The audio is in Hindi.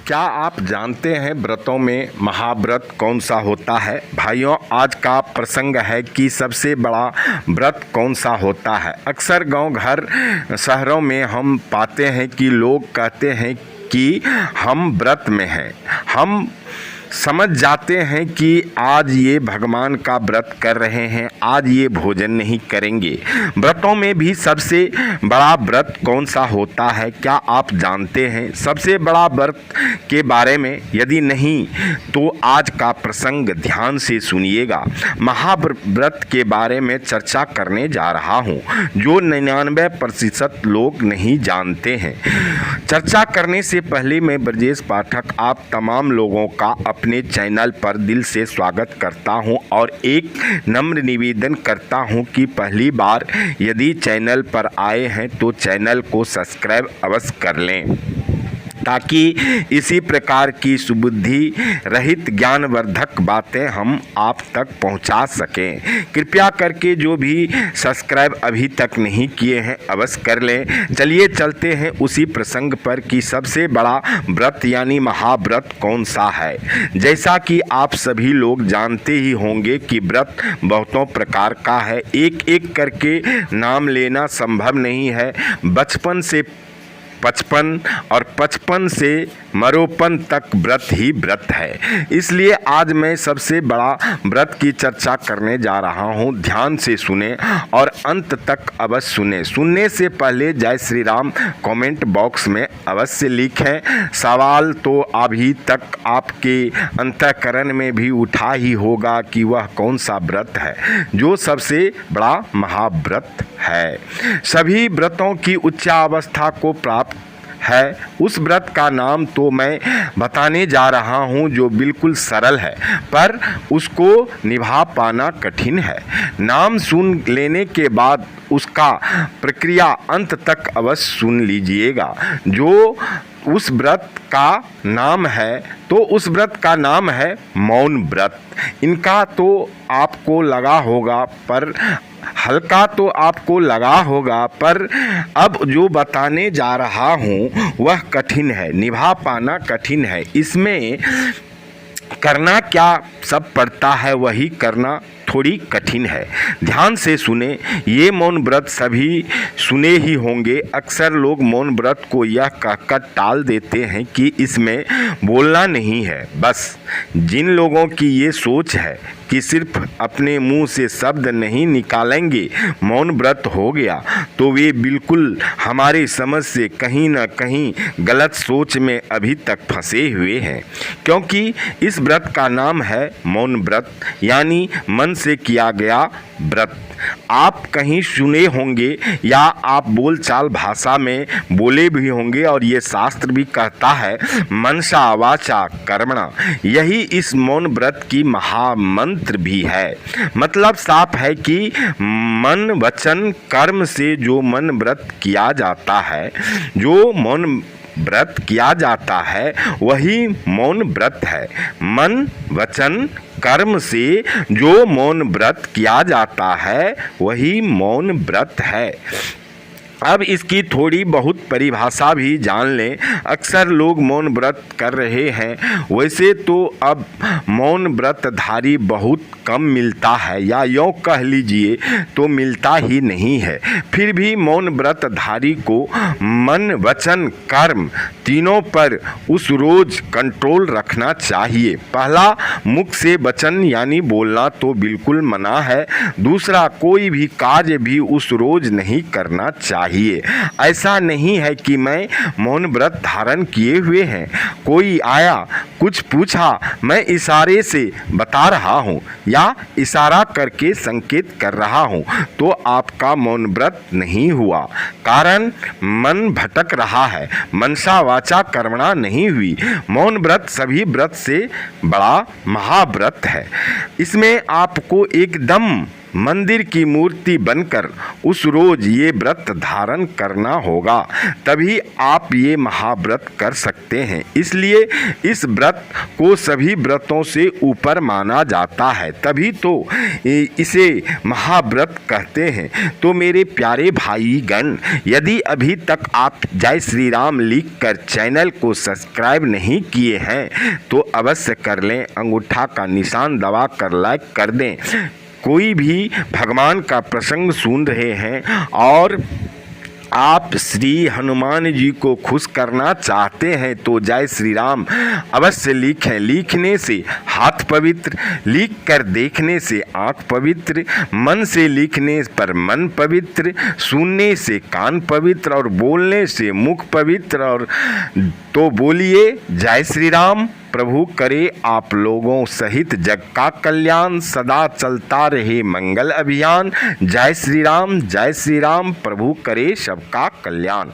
क्या आप जानते हैं व्रतों में महाव्रत कौन सा होता है? भाइयों, आज का प्रसंग है कि सबसे बड़ा व्रत कौन सा होता है। अक्सर गांव घर शहरों में हम पाते हैं कि लोग कहते हैं कि हम व्रत में हैं। हम समझ जाते हैं कि आज ये भगवान का व्रत कर रहे हैं, आज ये भोजन नहीं करेंगे। व्रतों में भी सबसे बड़ा व्रत कौन सा होता है, क्या आप जानते हैं? सबसे बड़ा व्रत के बारे में यदि नहीं तो आज का प्रसंग ध्यान से सुनिएगा। महाव्रत के बारे में चर्चा करने जा रहा हूँ जो 99% लोग नहीं जानते हैं। चर्चा करने से पहले मैं ब्रजेश पाठक आप तमाम लोगों का अपने चैनल पर दिल से स्वागत करता हूं और एक नम्र निवेदन करता हूं कि पहली बार यदि चैनल पर आए हैं तो चैनल को सब्सक्राइब अवश्य कर लें ताकि इसी प्रकार की सुबुद्धि रहित ज्ञानवर्धक बातें हम आप तक पहुंचा सकें। कृपया करके जो भी सब्सक्राइब अभी तक नहीं किए हैं अवश्य कर लें। चलिए चलते हैं उसी प्रसंग पर कि सबसे बड़ा व्रत यानी महाव्रत कौन सा है। जैसा कि आप सभी लोग जानते ही होंगे कि व्रत बहुतों प्रकार का है, एक एक करके नाम लेना संभव नहीं है। बचपन से 55 और 55 से मरोपन तक व्रत ही व्रत है। इसलिए आज मैं सबसे बड़ा व्रत की चर्चा करने जा रहा हूँ। ध्यान से सुने और अंत तक अवश्य सुने। सुनने से पहले जय श्री राम कमेंट बॉक्स में अवश्य लिखें। सवाल तो अभी तक आपके अंतःकरण में भी उठा ही होगा कि वह कौन सा व्रत है जो सबसे बड़ा महाव्रत है। सभी व्रतों की उच्चावस्था को प्राप्त है। उस व्रत का नाम तो मैं बताने जा रहा हूँ जो बिल्कुल सरल है पर उसको निभा पाना कठिन है। नाम सुन लेने के बाद उसका प्रक्रिया अंत तक अवश्य सुन लीजिएगा। जो उस व्रत का नाम है तो उस व्रत का नाम है मौन व्रत। इनका तो आपको लगा होगा पर हल्का तो आपको लगा होगा पर अब जो बताने जा रहा हूँ वह कठिन है, निभा पाना कठिन है। इसमें करना क्या सब पड़ता है वही करना थोड़ी कठिन है। ध्यान से सुने। ये मौन व्रत सभी सुने ही होंगे। अक्सर लोग मौन व्रत को यह कहकर टाल देते हैं कि इसमें बोलना नहीं है। बस जिन लोगों की ये सोच है कि सिर्फ अपने मुंह से शब्द नहीं निकालेंगे मौन व्रत हो गया तो वे बिल्कुल हमारी समझ से कहीं ना कहीं गलत सोच में अभी तक फंसे हुए हैं। क्योंकि इस व्रत का नाम है मौन व्रत यानी मन से किया गया व्रत। आप कहीं सुने होंगे या आप बोलचाल भाषा में बोले भी होंगे और ये शास्त्र भी कहता है मनसा वाचा कर्मणा। यही इस मौन व्रत की महामंत्र भी है। मतलब साफ है कि मन वचन कर्म से जो मन व्रत किया जाता है, जो मौन व्रत किया जाता है वही मौन व्रत है। मन वचन कर्म से जो मौन व्रत किया जाता है वही मौन व्रत है। अब इसकी थोड़ी बहुत परिभाषा भी जान लें। अक्सर लोग मौन व्रत कर रहे हैं। वैसे तो अब मौन व्रतधारी बहुत कम मिलता है या यूँ कह लीजिए तो मिलता ही नहीं है। फिर भी मौन व्रतधारी को मन वचन कर्म तीनों पर उस रोज कंट्रोल रखना चाहिए। पहला, मुख से वचन यानी बोलना तो बिल्कुल मना है। दूसरा, कोई भी कार्य भी उस रोज नहीं करना चाहिए। ऐसा नहीं है कि मैं मौन व्रत धारण किए हुए हैं, कोई आया कुछ पूछा मैं इशारे से बता रहा हूँ या इशारा करके संकेत कर रहा हूँ तो आपका मौन व्रत नहीं हुआ। कारण मन भटक रहा है, मनसा वाचा कर्मणा नहीं हुई। मौन व्रत सभी व्रत से बड़ा महाव्रत है। इसमें आपको एकदम मंदिर की मूर्ति बनकर उस रोज ये व्रत धारण करना होगा, तभी आप ये महाव्रत कर सकते हैं। इसलिए इस व्रत को सभी व्रतों से ऊपर माना जाता है, तभी तो इसे महाव्रत कहते हैं। तो मेरे प्यारे भाईगण, यदि अभी तक आप जय श्री राम लिखकर चैनल को सब्सक्राइब नहीं किए हैं तो अवश्य कर लें, अंगूठा का निशान दबा कर लाइक कर दें। कोई भी भगवान का प्रसंग सुन रहे हैं और आप श्री हनुमान जी को खुश करना चाहते हैं तो जय श्री राम अवश्य लिखें। लिखने से हाथ पवित्र, लिख कर देखने से आँख पवित्र, मन से लिखने पर मन पवित्र, सुनने से कान पवित्र और बोलने से मुख पवित्र। और तो बोलिए जय श्री राम। प्रभु करे आप लोगों सहित जग का कल्याण, सदा चलता रहे मंगल अभियान। जय श्री राम, जय श्री राम। प्रभु करे सबका कल्याण।